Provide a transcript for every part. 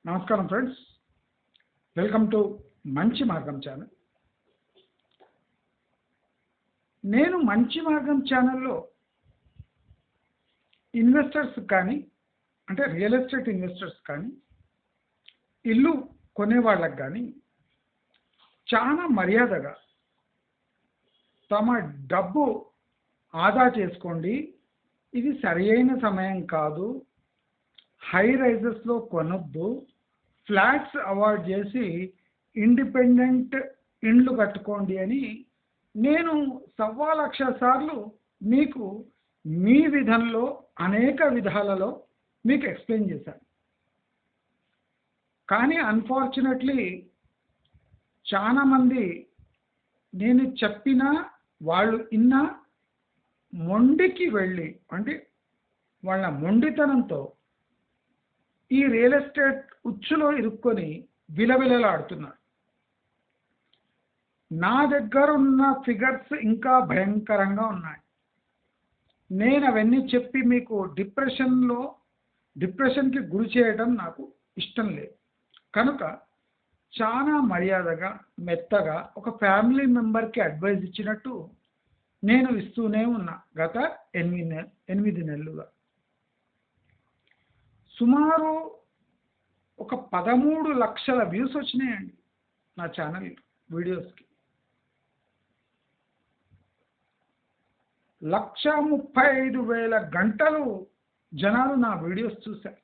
నమస్కారం friends, welcome to మంచి మార్గం ఛానల్. నేను మంచి మార్గం ఛానల్లో ఇన్వెస్టర్స్ కానీ, అంటే రియల్ ఎస్టేట్ ఇన్వెస్టర్స్ కానీ, ఇల్లు కొనేవాళ్ళకి కానీ చాలా మర్యాదగా తమ డబ్బు ఆదా చేసుకోండి, ఇది సరైన సమయం కాదు, హై రైజెస్లో కొనొద్దు, ఫ్లాట్స్ అవాయిడ్ చేసి ఇండిపెండెంట్ ఇండ్లు కట్టుకోండి అని నేను 1,00,000 సార్లు మీకు మీ విధంలో అనేక విధాలలో మీకు ఎక్స్ప్లెయిన్ చేశాను. కానీ అన్ఫార్చునేట్లీ చాలామంది నేను చెప్పినా వాళ్ళు ఇన్నా మొండికి వెళ్ళి, అంటే వాళ్ళ మొండితనంతో ఈ రియల్ ఎస్టేట్ ఉచ్చులో ఇరుక్కొని విలవిలలాడుతున్నారు. నా దగ్గర ఉన్న ఫిగర్స్ ఇంకా భయంకరంగా ఉన్నాయి. నేను అవన్నీ చెప్పి మీకు డిప్రెషన్కి గురి చేయడం నాకు ఇష్టం లేదు. కనుక చాలా మర్యాదగా మెత్తగా ఒక ఫ్యామిలీ మెంబర్కి అడ్వైజ్ ఇచ్చినట్టు నేను ఇస్తూనే ఉన్నా గత 8 నెలలుగా. సుమారు ఒక 13 లక్షల వ్యూస్ వచ్చినాయండి నా ఛానల్ వీడియోస్కి. 1,35,000 గంటలు జనాలు నా వీడియోస్ చూశారు.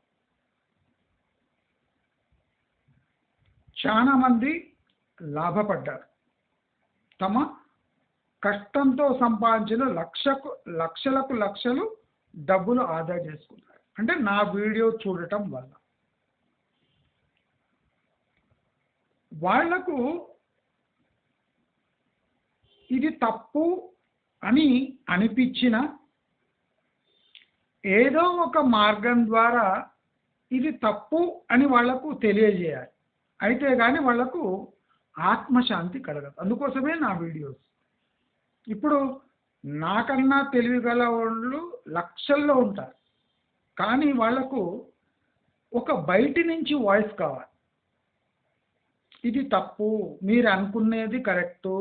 చాలామంది లాభపడ్డారు. తమ కష్టంతో సంపాదించిన లక్షలకు లక్షలు డబ్బులు ఆదా చేసుకున్నారు, అంటే నా వీడియో చూడటం వల్ల. వాళ్లకు ఇది తప్పు అని అనిపించిన ఏదో ఒక మార్గం ద్వారా ఇది తప్పు అని వాళ్లకు తెలియజేయాలి, అయితే కానీ వాళ్లకు ఆత్మశాంతి కలగదు. అందుకోసమే నా వీడియోస్. ఇప్పుడు నాకన్నా తెలివిగల వాళ్ళు లక్షల్లో ఉంటారు, కానీ వాళ్లకు ఒక బయటి నుంచి వాయిస్ కావాలి. ఇది తప్పు, మీరు అనుకునేది కరెక్టు,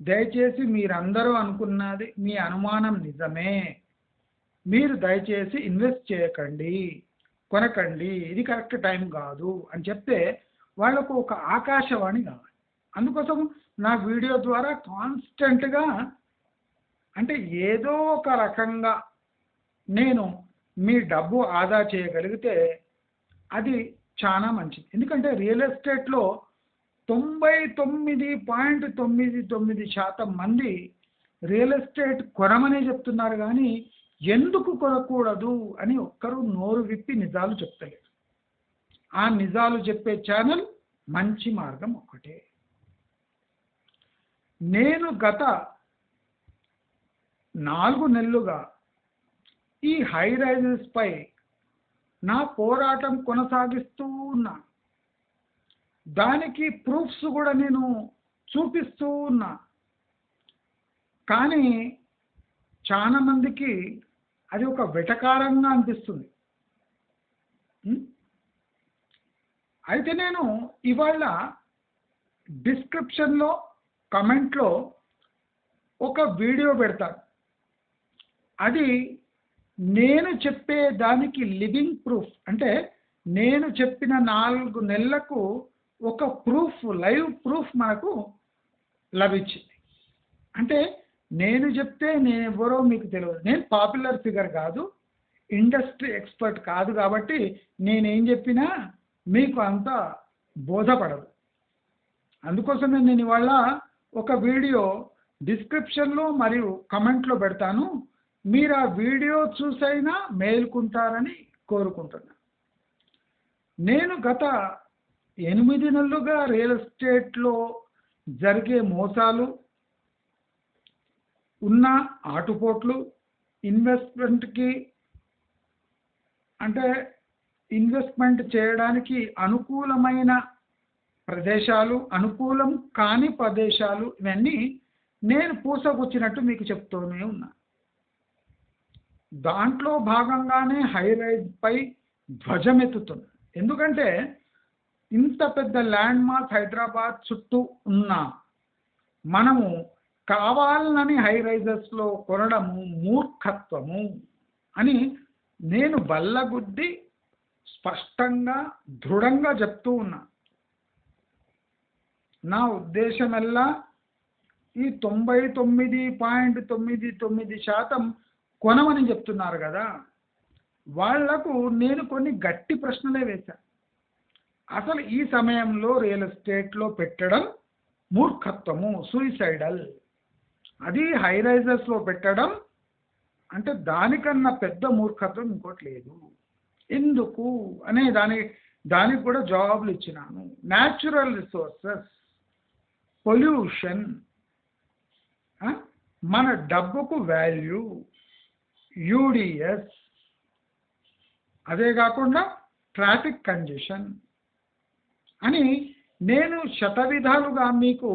దయచేసి మీరందరూ అనుకున్నది మీ అనుమానం నిజమే, మీరు దయచేసి ఇన్వెస్ట్ చేయకండి, కొనకండి, ఇది కరెక్ట్ టైం కాదు అని చెప్తే వాళ్లకు ఒక ఆకాశవాణి కావాలి. అందుకోసం నా వీడియో ద్వారా కాన్స్టెంట్గా, అంటే ఏదో ఒక రకంగా నేను మీ డబ్బు ఆదా చేయగలిగితే అది చాలా మంచిది. ఎందుకంటే రియల్ ఎస్టేట్లో 99.99% మంది రియల్ ఎస్టేట్ కొనమనే చెప్తున్నారు, కానీ ఎందుకు కొనకూడదు అని ఒక్కరూ నోరు విప్పి నిజాలు చెప్తలేరు. ఆ నిజాలు చెప్పే ఛానల్ మంచి మార్గం ఒకటే. నేను గత 4 నెలలుగా ఈ హై రైజెస్ పై నా పోరాటం కొనసాగిస్తూ ఉన్నా. దానికి ప్రూఫ్స్ కూడా నేను చూపిస్తూ ఉన్నా. కానీ చాలా మందికి అది ఒక వెటకారంగా అనిపిస్తుంది. అయితే నేను ఇవాళ డిస్క్రిప్షన్లో కమెంట్లో ఒక వీడియో పెడతాను. అది నేను చెప్పే దానికి లివింగ్ ప్రూఫ్, అంటే నేను చెప్పిన 4 నెలలకు ఒక ప్రూఫ్, లైవ్ ప్రూఫ్ మనకు లభించింది. అంటే నేను చెప్తే నేను ఎవరో మీకు తెలియదు, నేను పాపులర్ ఫిగర్ కాదు, ఇండస్ట్రీ ఎక్స్పర్ట్ కాదు, కాబట్టి నేనేం చెప్పినా మీకు అంత బోధపడదు. అందుకోసమే నేను ఇవాళ ఒక వీడియో డిస్క్రిప్షన్లో మరియు కమెంట్లో పెడతాను. మీరు ఆ వీడియో చూసైనా మేల్కుంటారని కోరుకుంటున్నాను. నేను గత 8 నెలలుగా రియల్ ఎస్టేట్లో జరిగే మోసాలు, ఉన్న ఆటుపోట్లు, ఇన్వెస్ట్మెంట్ చేయడానికి అనుకూలమైన ప్రదేశాలు, అనుకూలం కాని ప్రదేశాలు, ఇవన్నీ నేను పూసగుచ్చినట్టు మీకు చెప్తూనే ఉన్నా. దాంట్లో భాగంగానే హై రైజ్ పై ధ్వజమెత్తుతుంది. ఎందుకంటే ఇంత పెద్ద ల్యాండ్ మార్క్ హైదరాబాద్ చుట్టూ ఉన్న మనము కావాలని హై రైజెస్లో కొనడము మూర్ఖత్వము అని నేను బల్లగుద్ది స్పష్టంగా దృఢంగా చెప్తూ ఉన్నా. నా ఉద్దేశమెల్లా ఈ 99.99% కొనమని చెప్తున్నారు కదా, వాళ్లకు నేను కొన్ని గట్టి ప్రశ్నలే వేశాను. అసలు ఈ సమయంలో రియల్ ఎస్టేట్లో పెట్టడం మూర్ఖత్వము, సూయిసైడల్. అది హై రైజెస్లో పెట్టడం అంటే దానికన్నా పెద్ద మూర్ఖత్వం ఇంకోటి లేదు. ఎందుకు అనే దానికి కూడా జవాబులు ఇచ్చినాను. న్యాచురల్ రిసోర్సెస్, పొల్యూషన్, మన డబ్బుకు వాల్యూ, యూడిఎస్, అదే కాకుండా ట్రాఫిక్ కంజెషన్ అని నేను శతవిధాలుగా మీకు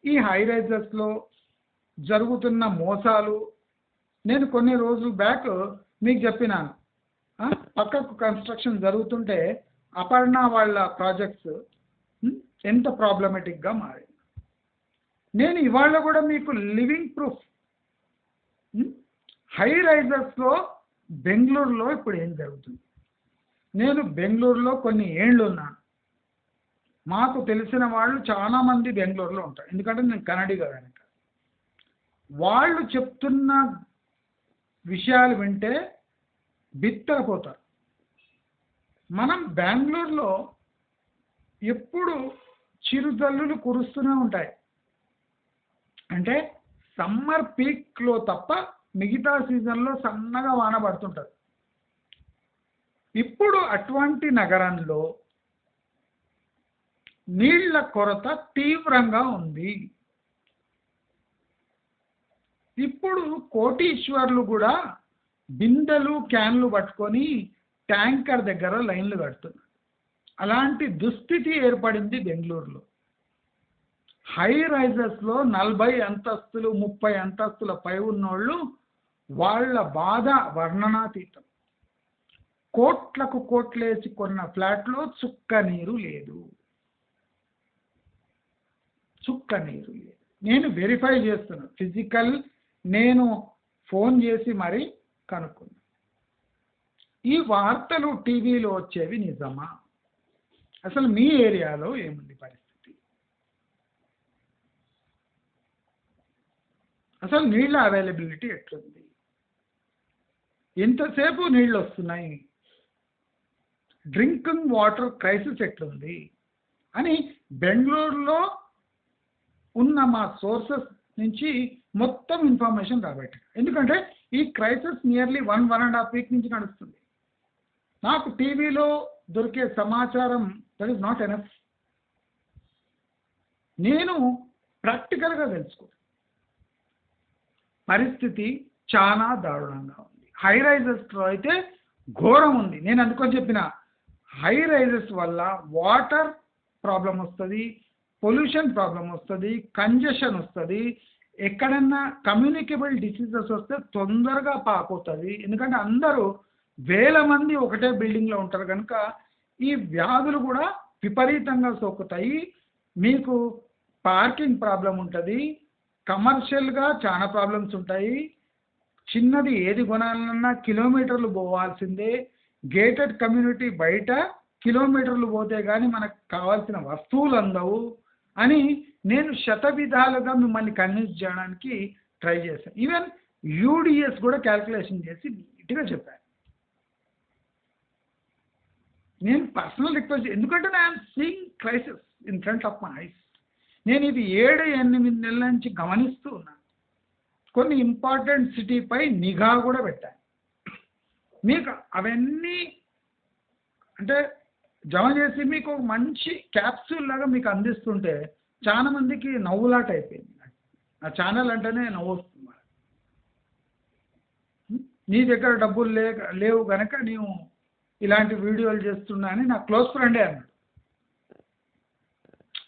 ఈ హై రైజెస్లో జరుగుతున్న మోసాలు నేను కొన్ని రోజుల బ్యాక్ మీకు చెప్పినాను. పక్కకు కన్స్ట్రక్షన్ జరుగుతుంటే అపర్ణ వాళ్ళ ప్రాజెక్ట్స్ ఎంత ప్రాబ్లమేటిక్గా మారింది. నేను ఇవాళ కూడా మీకు లివింగ్ ప్రూఫ్. హై రైజర్స్లో బెంగళూరులో ఇప్పుడు ఏం జరుగుతుంది. నేను బెంగళూరులో కొన్ని ఏళ్ళు ఉన్నాను. మాకు తెలిసిన వాళ్ళు చాలామంది బెంగళూరులో ఉంటారు, ఎందుకంటే నేను కన్నడిగా కనుక. వాళ్ళు చెప్తున్న విషయాలు వింటే బిత్తరపోతారు. మనం బెంగళూరులో ఎప్పుడు చిరుజల్లులు కురుస్తూనే ఉంటాయి, అంటే సమ్మర్ పీక్లో తప్ప మిగతా సీజన్లో సన్నగా వాన పడుతుంటుంది. ఇప్పుడు అటువంటి నగరంలో నీళ్ల కొరత తీవ్రంగా ఉంది. ఇప్పుడు కోటీశ్వర్లు కూడా బిందెలు క్యాన్లు పట్టుకొని ట్యాంకర్ దగ్గర లైన్లు కడుతున్నారు. అలాంటి దుస్థితి ఏర్పడింది బెంగళూరులో. హై రైజెస్లో 40 అంతస్తులు 30 అంతస్తుల పై ఉన్నోళ్ళు వాళ్ళ బాధ వర్ణనాతీతం. కోట్లకు కోట్లేసి కొన్న ఫ్లాట్లో చుక్క నీరు లేదు. నేను వెరిఫై చేస్తున్నా, ఫిజికల్ నేను ఫోన్ చేసి మరీ కనుక్కున్నా. ఈ వార్తలు టీవీలో వచ్చేవి నిజమా? అసలు మీ ఏరియాలో ఏముంది పరిస్థితి? అసలు నీళ్ళ అవైలబిలిటీ ఎట్లుంది? ఎంతసేపు నీళ్ళు వస్తున్నాయి? డ్రింకింగ్ వాటర్ క్రైసిస్ ఎట్లుంది అని బెంగళూరులో ఉన్న మా సోర్సెస్ నుంచి మొత్తం ఇన్ఫర్మేషన్ రాబట్టారు. ఎందుకంటే ఈ క్రైసిస్ నియర్లీ 1.5 వీక్ నుంచి నడుస్తుంది. నాకు టీవీలో దొరికే సమాచారం దట్ ఈస్ నాట్ ఎనఫ్. నేను ప్రాక్టికల్గా తెలుసుకున్నాను. పరిస్థితి చాలా దారుణంగా ఉంది. హై రైజెస్లో అయితే ఘోరం ఉంది. నేను అందుకని చెప్పిన హై రైజెస్ వల్ల వాటర్ ప్రాబ్లం వస్తుంది, పొల్యూషన్ ప్రాబ్లం వస్తుంది, కంజెషన్ వస్తుంది. ఎక్కడన్నా కమ్యూనికేబుల్ డిసీజెస్ వస్తే తొందరగా పాకుతుంది. ఎందుకంటే అందరూ వేల మంది ఒకటే బిల్డింగ్లో ఉంటారు కనుక ఈ వ్యాధులు కూడా విపరీతంగా సోకుతాయి. మీకు పార్కింగ్ ప్రాబ్లం ఉంటుంది, కమర్షియల్గా చాలా ప్రాబ్లమ్స్ ఉంటాయి. చిన్నది ఏది కొనాలన్నా కిలోమీటర్లు పోవాల్సిందే. గేటెడ్ కమ్యూనిటీ బయట కిలోమీటర్లు పోతే కానీ మనకు కావాల్సిన వస్తువులు అందవు అని నేను శతవిధాలుగా మిమ్మల్ని కన్విన్స్ చేయడానికి ట్రై చేశాను. ఈవెన్ యూడిఎస్ కూడా క్యాల్కులేషన్ చేసి నీట్గా చెప్పాను. నేను పర్సనల్ రిక్వెస్ట్, ఎందుకంటే I'm seeing crisis in front of my eyes. నేను ఇది 7-8 నెలల నుంచి గమనిస్తూ ఉన్నాను. కొన్ని ఇంపార్టెంట్ సిటీపై నిఘా కూడా పెట్టాను. మీకు అవన్నీ అంటే జమ చేసి మీకు ఒక మంచి క్యాప్సూల్ లాగా మీకు అందిస్తుంటే చాలా మందికి నవ్వులాట అయిపోయింది. ఆ ఛానల్ అంటేనే నవ్వు వస్తుంది. నీ దగ్గర డబ్బులు లేవు కనుక నేను ఇలాంటి వీడియోలు చేస్తున్నా అని నా క్లోజ్ ఫ్రెండే అన్నాడు.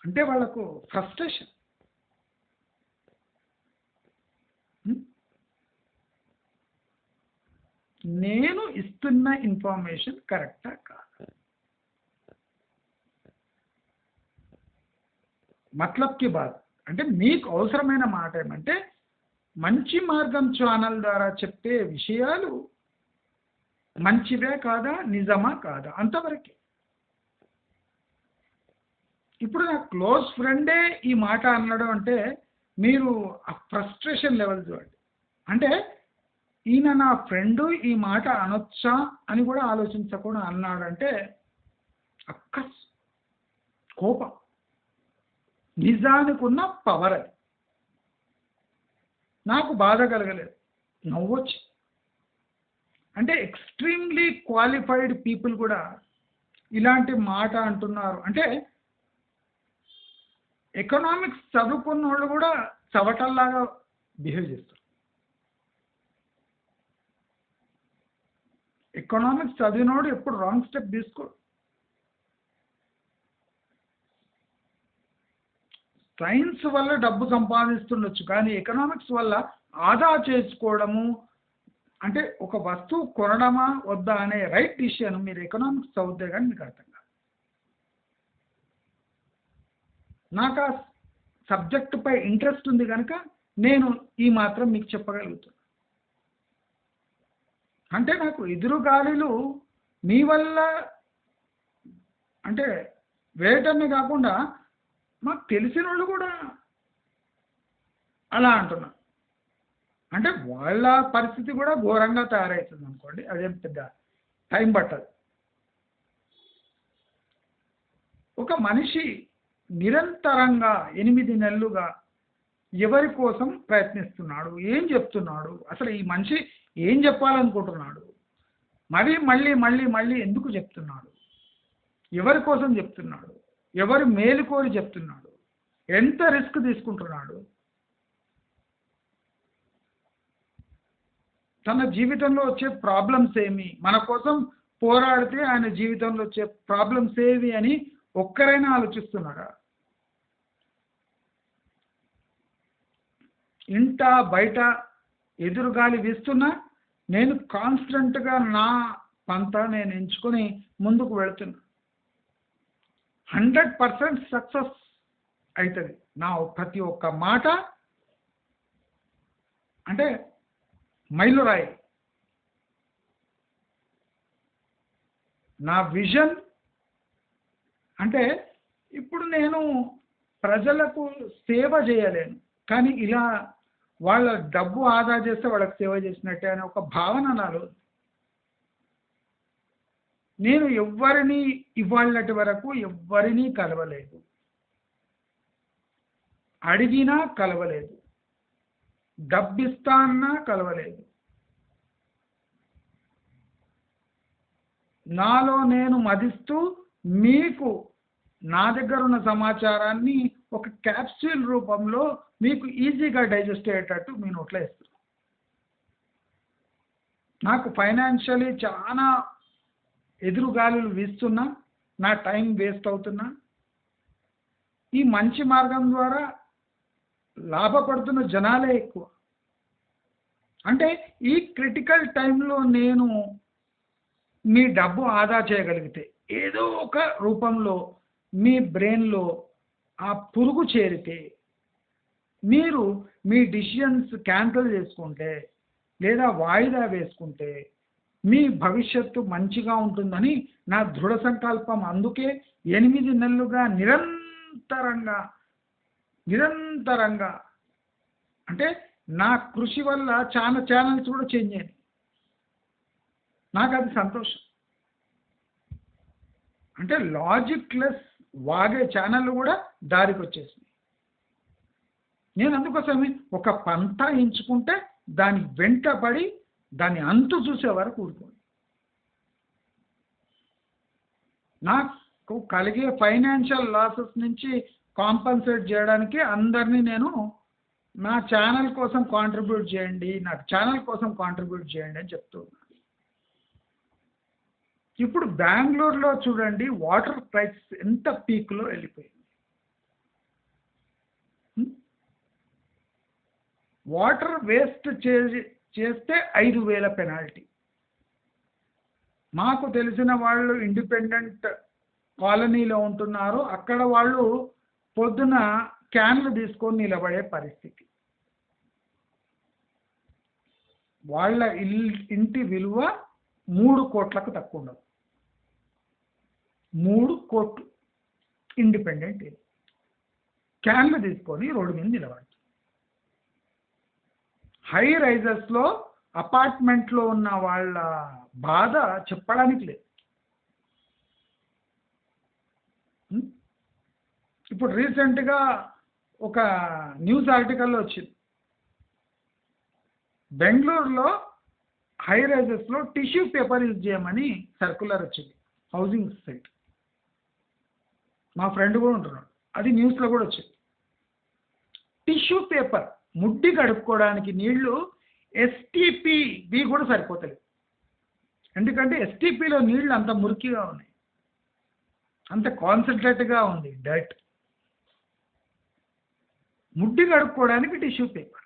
అంటే వాళ్ళకు ఫ్రస్ట్రేషన్. నేను ఇస్తున్న ఇన్ఫర్మేషన్ కరెక్టా కాదు? మతలబ్ కి బాత్ అంటే మీకు అవసరమైన మాట ఏమంటే మంచి మార్గం ఛానల్ ద్వారా చెప్పే విషయాలు మంచివే కాదా నిజమా కాదా అంతవరకే. ఇప్పుడు నా క్లోజ్ ఫ్రెండే ఈ మాట అనడం అంటే మీరు ఆ ఫ్రస్ట్రేషన్ లెవెల్ చూడండి. అంటే ఈయన నా ఫ్రెండు ఈ మాట అనొచ్చా అని కూడా ఆలోచించకుండా అన్నాడంటే అక్కస్ కోపం నిజానికి ఉన్న పవర్ అది. నాకు బాధ కలగలేదు, నవ్వొచ్చు. అంటే ఎక్స్ట్రీమ్లీ క్వాలిఫైడ్ పీపుల్ కూడా ఇలాంటి మాట అంటున్నారు అంటే ఎకనామిక్స్ చదువుకున్న వాళ్ళు కూడా చవటల్లాగా బిహేవ్ చేస్తారు. ఎకనామిక్స్ చదివినోడు ఎప్పుడు రాంగ్ స్టెప్ తీసుకోడు. సైన్స్ వల్ల డబ్బు సంపాదిస్తుండొచ్చు కానీ ఎకనామిక్స్ వల్ల ఆదా చేసుకోవడము అంటే ఒక వస్తువు కొనడమా వద్దా అనే రైట్ డిసిషన్ మీరు ఎకనామిక్స్ చదివితే కానీ మీకు అర్థం కాదు. నాకు ఆ సబ్జెక్టుపై ఇంట్రెస్ట్ ఉంది కనుక నేను ఈ మాత్రం మీకు చెప్పగలుగుతాను. అంటే నాకు ఎదురుగాలులు మీ వల్ల అంటే వేయటమే కాకుండా మాకు తెలిసిన వాళ్ళు కూడా అలా అంటున్నారు. అంటే వాళ్ళ పరిస్థితి కూడా ఘోరంగా తయారవుతుంది అనుకోండి, అదేం పెద్ద టైం పట్టదు. ఒక మనిషి నిరంతరంగా 8 నెలలుగా ఎవరి కోసం ప్రయత్నిస్తున్నాడు, ఏం చెప్తున్నాడు, అసలు ఈ మనిషి ఏం చెప్పాలనుకుంటున్నాడు, మళ్ళీ మళ్ళీ మళ్ళీ మళ్ళీ ఎందుకు చెప్తున్నాడు, ఎవరి కోసం చెప్తున్నాడు, ఎవరు మేలు కోరి చెప్తున్నాడు, ఎంత రిస్క్ తీసుకుంటున్నాడు, తన జీవితంలో వచ్చే ప్రాబ్లమ్స్ ఏమి, మన కోసం పోరాడితే ఆయన జీవితంలో వచ్చే ప్రాబ్లమ్స్ ఏవి అని ఒక్కరైనా ఆలోచిస్తున్నారా? ఇంట బయట ఎదురుగాలి వీస్తున్నా నేను కాన్స్టెంట్గా నా పంత నేను ఎంచుకొని ముందుకు వెళుతున్నా. 100% సక్సెస్ అవుతుంది నా ప్రతి ఒక్క మాట. అంటే మైలురాయి నా విజన్. అంటే ఇప్పుడు నేను ప్రజలకు సేవ చేయలేను కానీ ఇలా వాళ్ళ డబ్బు ఆదా చేస్తే వాళ్ళకి సేవ చేసినట్టే అనే ఒక భావన నాలో. నేను ఎవ్వరిని ఇవాళటి వరకు ఎవ్వరినీ కలవలేదు, అడిగినా కలవలేదు, డబ్బిస్తా అన్నా కలవలేదు. నాలో నేను మదిస్తూ మీకు నా దగ్గర ఉన్న సమాచారాన్ని ఒక క్యాప్సూల్ రూపంలో మీకు ఈజీగా డైజెస్ట్ అయ్యేటట్టు మీ నోట్లో ఇస్తాను. నాకు ఫైనాన్షియలీ చాలా ఎదురుగాలులు వీస్తున్నా, నా టైం వేస్ట్ అవుతున్నా, ఈ మంచి మార్గం ద్వారా లాభపడుతున్న జనాలే ఎక్కువ. అంటే ఈ క్రిటికల్ టైంలో నేను మీ డబ్బు ఆదా చేయగలిగితే ఏదో ఒక రూపంలో మీ బ్రెయిన్లో ఆ పురుగు చేరితే మీరు మీ డిసిషన్స్ క్యాన్సిల్ చేసుకుంటే లేదా వాయిదా వేసుకుంటే మీ భవిష్యత్తు మంచిగా ఉంటుందని నా దృఢ సంకల్పం. అందుకే 8 నెలలుగా నిరంతరంగా అంటే నా కృషి వల్ల చాలా ఛానల్స్ కూడా చేంజ్ అయ్యాయి. నాకు అది సంతోషం. అంటే లాజిక్లెస్ వాగే ఛానళ్ళు కూడా దారికి వచ్చేసింది. నేను అందుకోసమే ఒక పంట ఎంచుకుంటే దాని వెంటపడి దాన్ని అంతు చూసే వరకు ఊరుకోండి. నాకు కలిగే ఫైనాన్షియల్ లాసెస్ నుంచి కాంపన్సేట్ చేయడానికి అందరినీ నేను నా ఛానల్ కోసం కాంట్రిబ్యూట్ చేయండి, నాకు ఛానల్ కోసం కాంట్రిబ్యూట్ చేయండి అని చెప్తూ ఉన్నాను. ఇప్పుడు బెంగళూరులో చూడండి వాటర్ ప్రైస్ ఎంత పీక్లో వెళ్ళిపోయింది. వాటర్ వేస్ట్ చేస్తే 5,000 పెనాల్టీ. మాకు తెలిసిన వాళ్ళు ఇండిపెండెంట్ కాలనీలో ఉంటున్నారు, అక్కడ వాళ్ళు పొద్దున క్యాన్లు తీసుకొని నిలబడే పరిస్థితి. వాళ్ళ ఇంటి విలువ 3 కోట్లకు తక్కువ ఉండదు. 3 కోట్లు ఇండిపెండెంట్ ఇల్లు. క్యాన్లు తీసుకొని రోడ్డు మీద నిలబడుతుంది. హై రైజెస్లో అపార్ట్మెంట్లో ఉన్న వాళ్ళ బాధ చెప్పడానికి లేదు. ఇప్పుడు రీసెంట్గా ఒక న్యూస్ ఆర్టికల్లో వచ్చింది, బెంగళూరులో హై రైజెస్లో టిష్యూ పేపర్ యూజ్ చేయమని సర్క్యులర్ వచ్చింది హౌసింగ్ సొసైటీ. మా ఫ్రెండ్ కూడా ఉంటున్నాడు, అది న్యూస్లో కూడా వచ్చింది. టిష్యూ పేపర్ ముడ్డి కడుక్కోవడానికి నీళ్లు ఎస్టీపీ కూడా సరిపోతలేదు. ఎందుకంటే ఎస్టీపీలో నీళ్లు అంత మురికిగా ఉన్నాయి, అంత కాన్సన్ట్రేట్గా ఉంది డర్ట్. ముడ్డి కడుక్కోవడానికి టిష్యూ పేపర్.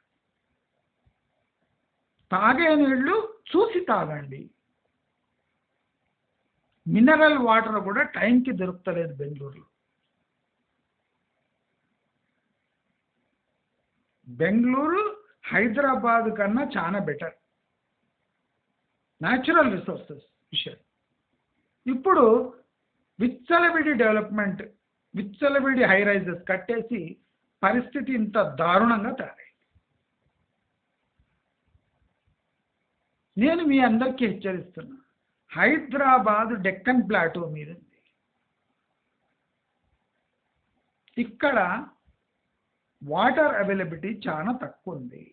తాగే నీళ్లు చూసి తాగండి. మినరల్ వాటర్ కూడా టైంకి దొరుకుతలేదు బెంగళూరులో. బెంగళూరు హైదరాబాద్ కన్నా చాలా బెటర్ న్యాచురల్ రిసోర్సెస్ విషయం. ఇప్పుడు విచ్చలవిడి డెవలప్మెంట్, విచ్చలవిడి హై రైజెస్ కట్టేసి పరిస్థితి ఇంత దారుణంగా తయారైంది. నేను మీ అందరికీ హెచ్చరిస్తున్నా, హైదరాబాద్ డెక్కన్ ప్లాటూ మీద ఉంది. ఇక్కడ వాటర్ అవైలబిలిటీ చాలా తక్కువ ఉంది.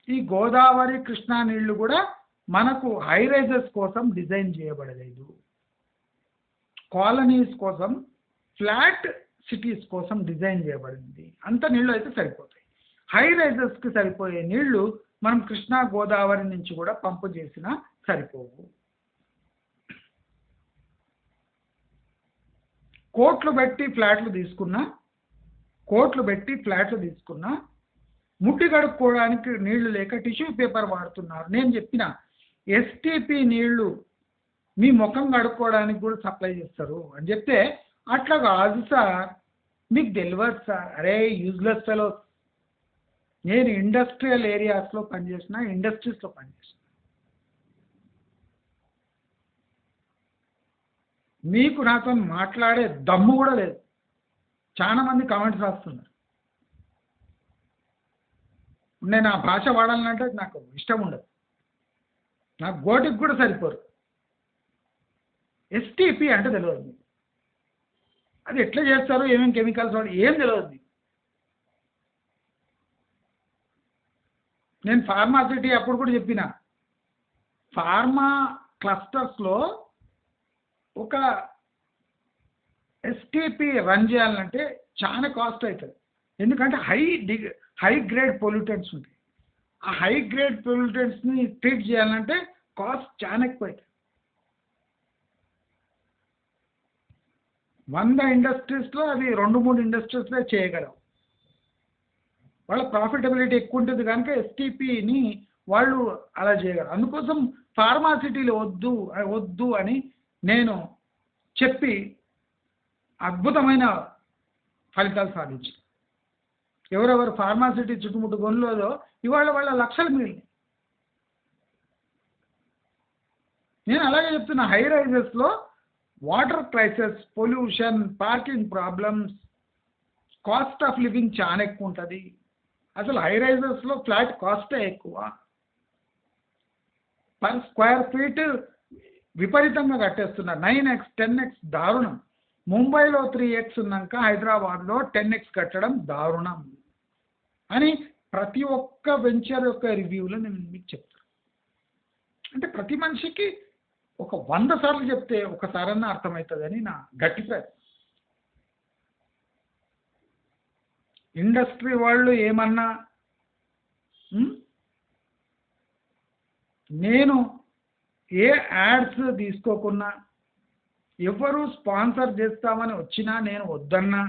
ఈ గోదావరి కృష్ణా నీళ్లు కూడా మనకు హై రైజెస్ కోసం డిజైన్ చేయబడలేదు, కాలనీస్ కోసం, ఫ్లాట్ సిటీస్ కోసం డిజైన్ చేయబడింది. అంత నీళ్ళు అయితే సరిపోతాయి. హై రైజెస్కి సరిపోయే నీళ్లు మనం కృష్ణా గోదావరి నుంచి కూడా పంపు చేసినా సరిపోవు. కోట్లు పెట్టి ఫ్లాట్లు తీసుకున్నా ముట్టి కడుక్కోవడానికి నీళ్లు లేక టిష్యూ పేపర్ వాడుతున్నారు. నేను చెప్పిన ఎస్టీపీ నీళ్లు మీ ముఖం కడుక్కోవడానికి కూడా సప్లై చేస్తారు అని చెప్తే, అట్లా కాదు సార్, మీకు తెలియదు సార్. అరే యూజ్లెస్ ఫెలోస్, నేను ఇండస్ట్రియల్ ఏరియాస్లో పనిచేసిన, ఇండస్ట్రీస్లో పనిచేసిన. మీకు నాతో మాట్లాడే దమ్ము కూడా లేదు. చాలా మంది కామెంట్స్ రాస్తున్నారు. నేను ఆ భాష వాడాలంటే నాకు ఇష్టం ఉండదు, నాకు గోటికి కూడా సరిపోరు. ఎస్టీపీ అంటే తెలియదు మీకు, అది ఎట్లా చేస్తారో, ఏమేమి కెమికల్స్ వాడు ఏం తెలియదు మీకు. నేను ఫార్మాసిటీ అప్పుడు కూడా చెప్పిన, ఫార్మా క్లస్టర్స్లో ఒక ఎస్టీపీ రన్ చేయాలంటే చాలా కాస్ట్ అవుతుంది. ఎందుకంటే హై గ్రేడ్ పొల్యూటెంట్స్ ఉంటాయి. ఆ హై గ్రేడ్ పొల్యూటెంట్స్ని ట్రీట్ చేయాలంటే కాస్ట్ చాలా ఎక్కువ అవుతుంది. 100 ఇండస్ట్రీస్లో అది 2-3 ఇండస్ట్రీస్లో చేయగలవు. వాళ్ళ ప్రాఫిటబిలిటీ ఎక్కువ ఉంటుంది కనుక ఎస్టీపీని వాళ్ళు అలా చేయగలరు. అందుకోసం ఫార్మాసిటీలు వద్దు అని నేను చెప్పి అద్భుతమైన ఫలితాలు సాధించారు. ఎవరెవరు ఫార్మాసిటీ చుట్టుముట్టు కొనలేదో ఇవాళ వాళ్ళ లక్షలు మిగిలినాయి. నేను అలాగే చెప్తున్నా, హై రైజెస్లో water crisis, pollution, parking problems, cost of living చాలా ఎక్కువ ఉంటుంది. అసలు హై రైజెస్లో ఫ్లాట్ కాస్టే ఎక్కువ. పర్ స్క్వేర్ ఫీట్ విపరీతంగా కట్టేస్తున్నారు. 9x 10x దారుణం. ముంబైలో 3x ఉన్నాక హైదరాబాద్లో 10x కట్టడం దారుణం అని ప్రతి ఒక్క వెంచర్ యొక్క రివ్యూలో నేను మీకు చెప్తాను. అంటే ప్రతి మనిషికి ఒక 100 సార్లు చెప్తే ఒకసారన్నా అర్థమవుతుందని నా గట్టి ప్రయత్నం. ఇండస్ట్రీ వాళ్ళు ఏమన్నా, నేను ఏ యాడ్స్ తీసుకోకున్నా, ఎవరు స్పాన్సర్ చేస్తామని వచ్చినా నేను వద్దన్నా,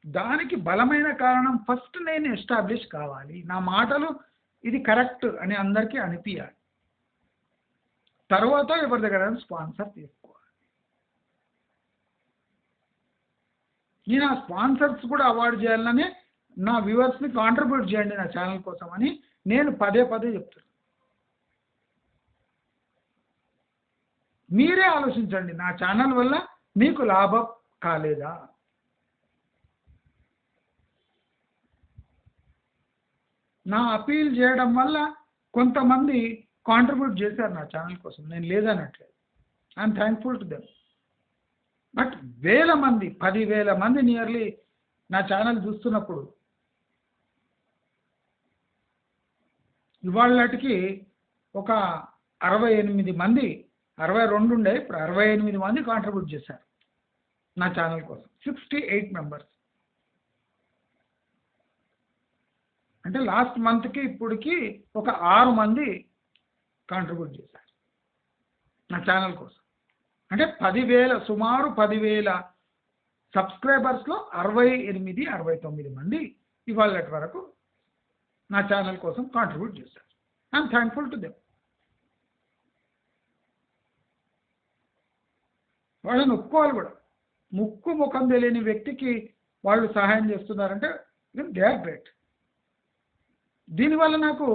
దానికి బలమైన కారణం ఫస్ట్ నేను ఎస్టాబ్లిష్ కావాలి. నా మాటలు ఇది కరెక్ట్ అని అందరికీ అనిపించాలి. తర్వాత ఎవరి దగ్గర స్పాన్సర్ తీసుకోవాలి. నేను ఆ స్పాన్సర్స్ కూడా అవాయిడ్ చేయాలని నా వ్యూవర్స్ని కాంట్రిబ్యూట్ చేయండి నా ఛానల్ కోసం అని నేను పదే పదే చెప్తాను. మీరే ఆలోచించండి, నా ఛానల్ వల్ల మీకు లాభం కాలేదా? నా అపీల్ చేయడం వల్ల కొంతమంది కాంట్రిబ్యూట్ చేశారు నా ఛానల్ కోసం, నేను లేదనట్లేదు. I'm thankful to them. But వేల మంది, 10,000 మంది నియర్లీ నా ఛానల్ చూస్తున్నప్పుడు ఇవాళకి ఒక 68 మంది, 62 ఉండే, ఇప్పుడు 68 మంది కాంట్రిబ్యూట్ చేశారు నా ఛానల్ కోసం. 68 మెంబర్స్. అంటే లాస్ట్ మంత్కి ఇప్పటికి ఒక 6 మంది కాంట్రిబ్యూట్ చేశారు నా ఛానల్ కోసం. అంటే 10,000, సుమారు 10,000 సబ్స్క్రైబర్స్లో 68, 69 మంది ఇవాళ వరకు నా ఛానల్ కోసం కాంట్రిబ్యూట్ చేశారు. I'm thankful to them. వాళ్ళని ఒప్పుకోవాలి కూడా. ముక్కు ముఖం తెలియని వ్యక్తికి వాళ్ళు సహాయం చేస్తున్నారంటే దే ఆర్ గ్రేట్. దీనివల్ల నాకు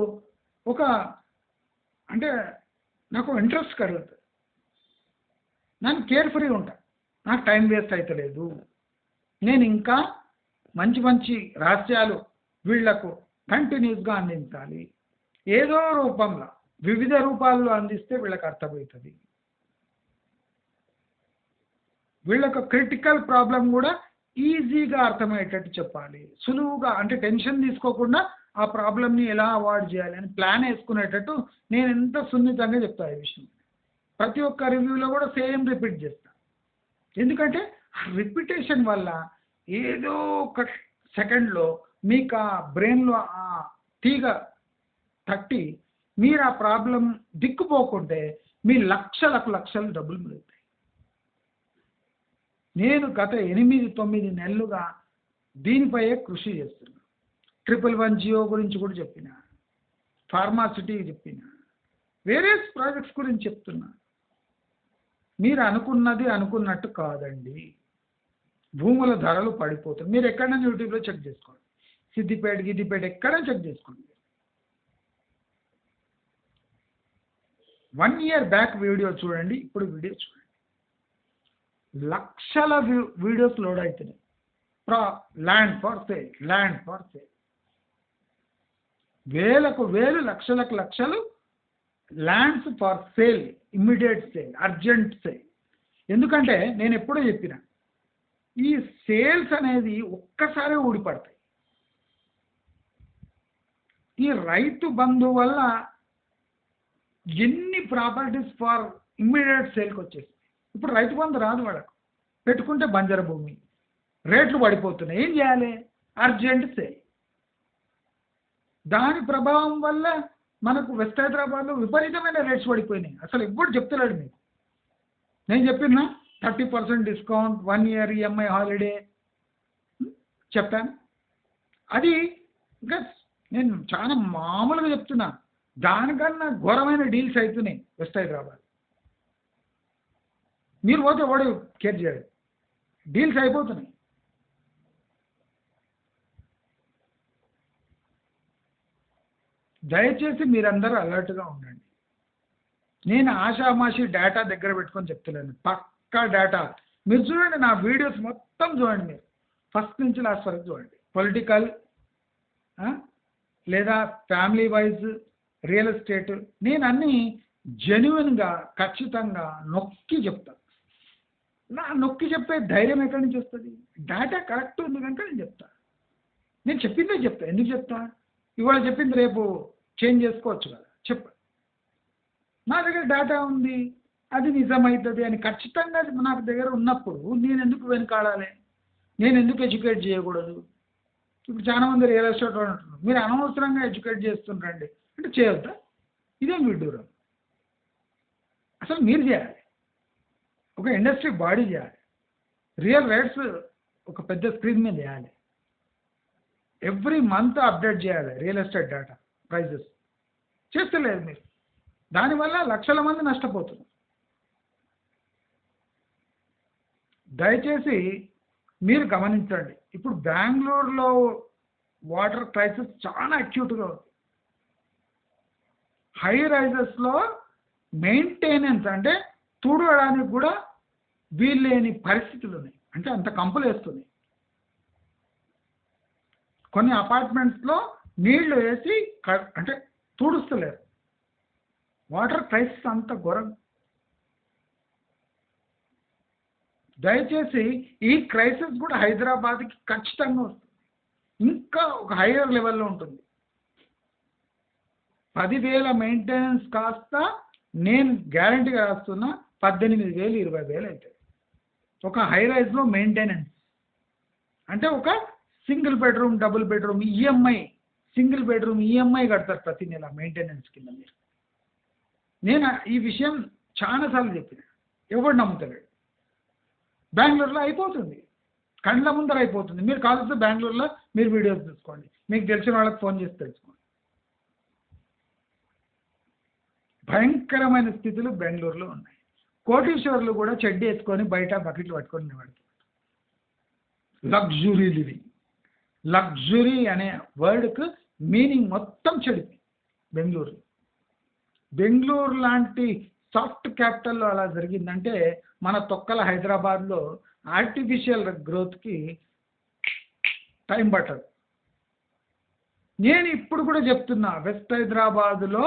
నాకు ఇంట్రెస్ట్ కలుగుతుంది. నేను కేర్ ఫ్రీ ఉంటా, నాకు టైం వేస్ట్ అవుతలేదు. నేను ఇంకా మంచి మంచి రహస్యాలు వీళ్లకు కంటిన్యూస్గా అందించాలి. ఏదో రూపంలో, వివిధ రూపాల్లో అందిస్తే వీళ్ళకి అర్థమవుతుంది. వీళ్ళకు క్రిటికల్ ప్రాబ్లం కూడా ఈజీగా అర్థమయ్యేటట్టు చెప్పాలి, సులువుగా. అంటే టెన్షన్ తీసుకోకుండా ఆ ప్రాబ్లమ్ని ఎలా అవాయిడ్ చేయాలి అని ప్లాన్ వేసుకునేటట్టు నేను ఎంత సున్నితంగా చెప్తాను ఈ విషయం. ప్రతి ఒక్క రివ్యూలో కూడా సేమ్ రిపీట్ చేస్తాను. ఎందుకంటే రిపిటేషన్ వల్ల ఏదో ఒక సెకండ్లో మీకు ఆ బ్రెయిన్లో ఆ తీగ తట్టి మీరు ఆ ప్రాబ్లం దిక్కుపోకుంటే మీ లక్షలు డబ్బులు మిగులుతాయి. నేను గత 8-9 నెలలుగా దీనిపైయే కృషి చేస్తున్నాను. 111 జియో గురించి కూడా చెప్పిన, ఫార్మాసిటీ చెప్పిన, వేరియస్ ప్రాజెక్ట్స్ గురించి చెప్తున్నా. మీరు అనుకున్నది అనుకున్నట్టు కాదండి. భూముల ధరలు పడిపోతాయి. మీరు ఎక్కడైనా యూట్యూబ్లో చెక్ చేసుకోండి, సిద్దిపేట ఎక్కడైనా చెక్ చేసుకోండి. 1 year బ్యాక్ వీడియో చూడండి, ఇప్పుడు వీడియో చూడండి. లక్షల వీడియోస్ లోడ్ అవుతున్నాయి. ల్యాండ్ ఫర్ సేల్, వేలకు వేలు, లక్షలకు లక్షలు lands for sale, immediate sale, urgent sale. ఎందుకంటే నేను ఎప్పుడూ చెప్పిన, ఈ సేల్స్ అనేది ఒక్కసారి ఊడిపడతాయి. ఈ రైతు బంధు వల్ల ఎన్ని ప్రాపర్టీస్ ఫర్ ఇమ్మీడియట్ సేల్కి వచ్చేస్తాయి. ఇప్పుడు రైతు బంధు రాదు వాళ్ళకు, పెట్టుకుంటే బంజర భూమి, రేట్లు పడిపోతున్నాయి. ఏం చేయాలి? Urgent sale. దాని ప్రభావం వల్ల మనకు వెస్ట్ హైదరాబాద్లో విపరీతమైన రేట్స్ పడిపోయినాయి. అసలు ఎప్పుడు చెప్తలేడు మీకు. నేను చెప్పినా 30% డిస్కౌంట్, 1 year EMI హాలిడే చెప్పాను. అది ఇంకా నేను చాలా మామూలుగా చెప్తున్నా, దానికన్నా ఘోరమైన డీల్స్ అవుతున్నాయి వెస్ట్ హైదరాబాద్. మీరు పోతే వాడు కేర్ చేయడు, డీల్స్ అయిపోతున్నాయి. దయచేసి మీరందరూ అలర్ట్గా ఉండండి. నేను ఆషామాషి డేటా దగ్గర పెట్టుకొని చెప్తున్నాను, పక్కా డేటా. మీరు చూడండి, నా వీడియోస్ మొత్తం చూడండి, మీరు ఫస్ట్ నుంచి లాస్ట్ వరకు చూడండి. పొలిటికల్ లేదా ఫ్యామిలీ వైజ్, రియల్ ఎస్టేట్, నేను అన్నీ జెన్యున్గా ఖచ్చితంగా నొక్కి చెప్తాను. నొక్కి చెప్పే ధైర్యం ఎక్కడి నుంచి వస్తుంది? డేటా కరెక్ట్ ఉంది కనుక నేను చెప్తాను. నేను చెప్పిందే చెప్తా. ఎందుకు చెప్తా? ఇవాళ చెప్పింది రేపు చేంజ్ చేసుకోవచ్చు కదా. నా దగ్గర డేటా ఉంది, అది నిజమవుతుంది అని ఖచ్చితంగా నాకు దగ్గర ఉన్నప్పుడు నేను ఎందుకు వెనకాడాలి? నేను ఎందుకు ఎడ్యుకేట్ చేయకూడదు? ఇప్పుడు చాలామంది రియల్ ఎస్టేట్ వాళ్ళు అంటున్నారు, మీరు అనవసరంగా ఎడ్యుకేట్ చేస్తుండ్రండి అంటే చేయొద్దా? ఇదేం విడ్డూరం. అసలు మీరు చేయాలి, ఒక ఇండస్ట్రీ బాడీ చేయాలి, రియల్ రేట్స్ ఒక పెద్ద స్క్రీన్ మీద చేయాలి, ఎవ్రీ మంత్ అప్డేట్ చేయాలి రియల్ ఎస్టేట్ డేటా ప్రైజెస్. చేస్తలేదు మీరు, దానివల్ల లక్షల మంది నష్టపోతున్నారు. దయచేసి మీరు గమనించండి, ఇప్పుడు బెంగళూరులో వాటర్ క్రైసిస్ చాలా అక్యూట్గా ఉంది. హై రైజెస్లో మెయింటెనెన్స్ అంటే తుడవడానికి కూడా వీల్లేని పరిస్థితులు ఉన్నాయి. అంటే అంత కంపులు వేస్తున్నాయి. కొన్ని అపార్ట్మెంట్స్లో నీళ్లు వేసి అంటే తుడుస్తలేరు. వాటర్ క్రైసిస్ అంత ఘోరం. దయచేసి ఈ క్రైసిస్ కూడా హైదరాబాద్కి ఖచ్చితంగా వస్తుంది. ఇంకా ఒక హైయర్ లెవెల్లో ఉంటుంది. 10,000 మెయింటెనెన్స్ కాస్త నేను గ్యారంటీగా రాస్తున్నా 18,000 20,000 అవుతాయి. ఒక హై రైజ్లో మెయింటెనెన్స్ అంటే ఒక single bedroom double bedroom EMI single bedroom EMI కడతారు ప్రతి నెల మెయింటెనెన్స్ కింద. మీరు నేను ఈ విషయం చాలాసార్లు చెప్పిన, ఎవరు నమ్ముతలేడు. బెంగళూరులో అయిపోతుంది, కండ్ల ముందర అయిపోతుంది. మీరు కావాల్సిన బెంగళూరులో మీరు వీడియోస్ చూసుకోండి, మీకు తెలిసిన వాళ్ళకి ఫోన్ చేసి తెలుసుకోండి. భయంకరమైన స్థితులు బెంగళూరులో ఉన్నాయి. కోటీశ్వర్లు కూడా చెడ్డి వేసుకొని బయట బకెట్లు పట్టుకొని నిలబడుతున్నారు. లగ్జరీ లివింగ్, లగ్జరీ అనే వర్డ్కు మీనింగ్ మొత్తం చెడిపోయింది బెంగళూరు. బెంగళూరు లాంటి సాఫ్ట్ క్యాపిటల్లో అలా జరిగిందంటే మన తొక్కల హైదరాబాద్లో ఆర్టిఫిషియల్ గ్రోత్కి టైం పట్టదు. నేను ఇప్పుడు కూడా చెప్తున్నా, వెస్ట్ హైదరాబాదులో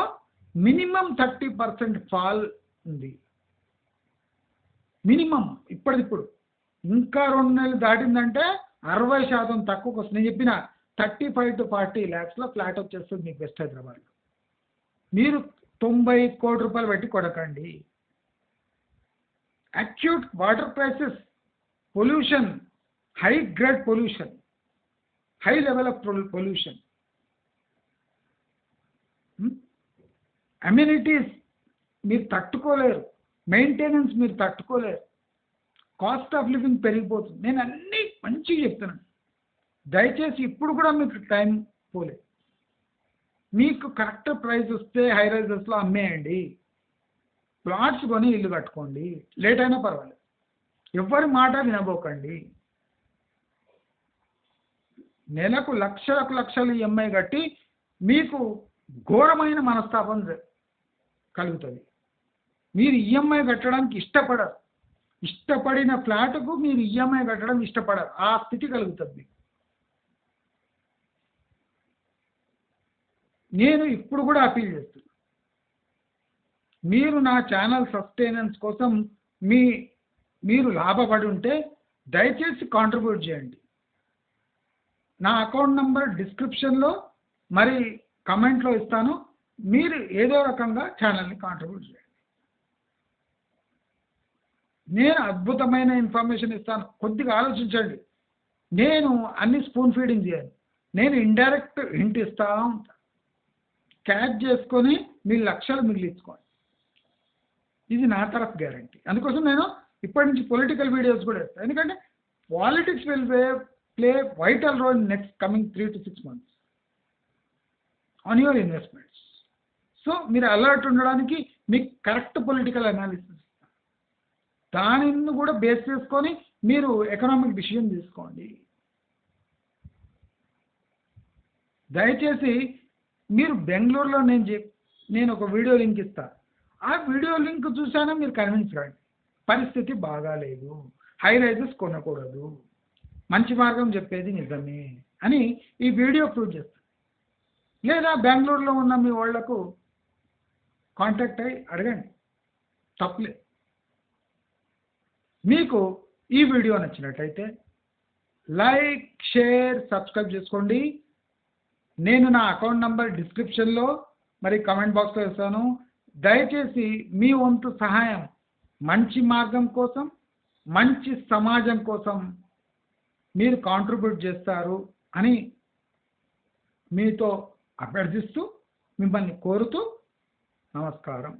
మినిమం 30% ఫాల్ ఉంది. మినిమం ఇప్పటికిప్పుడు. ఇంకా 2 నెలలు దాటిందంటే 60% తక్కువకు వస్తుంది. నేను చెప్పిన 35 to 40 lakhsలో ఫ్లాట్ వచ్చేస్తుంది మీకు వెస్ట్ హైదరాబాద్లో. మీరు 90 కోట్ల రూపాయలు పెట్టి కొడకండి. Acute water crisis, pollution, high grade pollution, high level of pollution, amenities మీరు తట్టుకోలేరు, మెయింటెనెన్స్ మీరు తట్టుకోలేరు, కాస్ట్ ఆఫ్ లివింగ్ పెరిగిపోతుంది. నేను అన్నీ మంచిగా చెప్తున్నాను. దయచేసి ఇప్పుడు కూడా మీకు టైం పోలేదు. మీకు కరెక్ట్ ప్రైస్ వస్తే హై రైజెస్లో అమ్మేయండి, ప్లాట్స్ కొని ఇల్లు కట్టుకోండి, లేట్ అయినా పర్వాలేదు. ఎవరి మాట వినబోకండి. నెలకు లక్షలు ఈఎంఐ కట్టి మీకు ఘోరమైన మనస్తాపం కలుగుతుంది. మీరు ఈఎంఐ కట్టడానికి ఇష్టపడరు. ఇష్టపడిన ఫ్లాట్కు మీరు ఈఎంఐ కట్టడం ఇష్టపడరు. ఆ స్థితి కలుగుతుంది. నేను ఇప్పుడు కూడా అపీల్ చేస్తున్నాను, మీరు నా ఛానల్ సస్టైనెన్స్ కోసం మీరు లాభపడి ఉంటే దయచేసి కాంట్రిబ్యూట్ చేయండి. నా అకౌంట్ నంబర్ డిస్క్రిప్షన్లో మరి కమెంట్లో ఇస్తాను. మీరు ఏదో రకంగా ఛానల్ని కాంట్రిబ్యూట్ చేయండి. నేను అద్భుతమైన ఇన్ఫర్మేషన్ ఇస్తాను. కొద్దిగా ఆలోచించండి. నేను అన్ని స్పూన్ ఫీడింగ్ చేయను. నేను ఇండైరెక్ట్ హింట్ ఇస్తూ ఉంటాను. క్యాచ్ చేసుకొని మీ లక్షలు మిగిలించుకోండి. ఇది నా తరఫు గ్యారంటీ. అందుకోసం నేను ఇప్పటి నుంచి పొలిటికల్ వీడియోస్ కూడా వేస్తాను. ఎందుకంటే politics will play vital role in next coming 3 to 6 months on your investments. So మీరు అలర్ట్ ఉండడానికి మీకు కరెక్ట్ పొలిటికల్ అనాలిసిస్ ఇస్తాను. దానిని కూడా బేస్ చేసుకొని మీరు ఎకనామిక్ డిసిజన్ తీసుకోండి. దయచేసి మీరు బెంగళూరులో నేను ఒక వీడియో లింక్ ఇస్తాను. ఆ వీడియో లింక్ చూసానా మీరు కన్విన్స్ కాండి. పరిస్థితి బాగాలేదు, హై రైజెస్ కొనకూడదు, మంచి మార్గం చెప్పేది నిజమే అని ఈ వీడియో ప్రూవ్ చేస్తాను. లేదా బెంగళూరులో ఉన్న మీ వాళ్లకు కాంటాక్ట్ అయ్యి అడగండి, తప్పలేదు. మీకు ఈ వీడియో నచ్చినట్లయితే లైక్, షేర్, సబ్స్క్రైబ్ చేసుకోండి. నేను నా అకౌంట్ నంబర్ డిస్క్రిప్షన్లో మరి కమెంట్ బాక్స్లో ఇస్తాను. దయచేసి మీ వంతు సహాయం మంచి మార్గం కోసం, మంచి సమాజం కోసం మీరు కాంట్రిబ్యూట్ చేస్తారు అని మీతో అభ్యర్థిస్తూ, మిమ్మల్ని కోరుతూ నమస్కారం.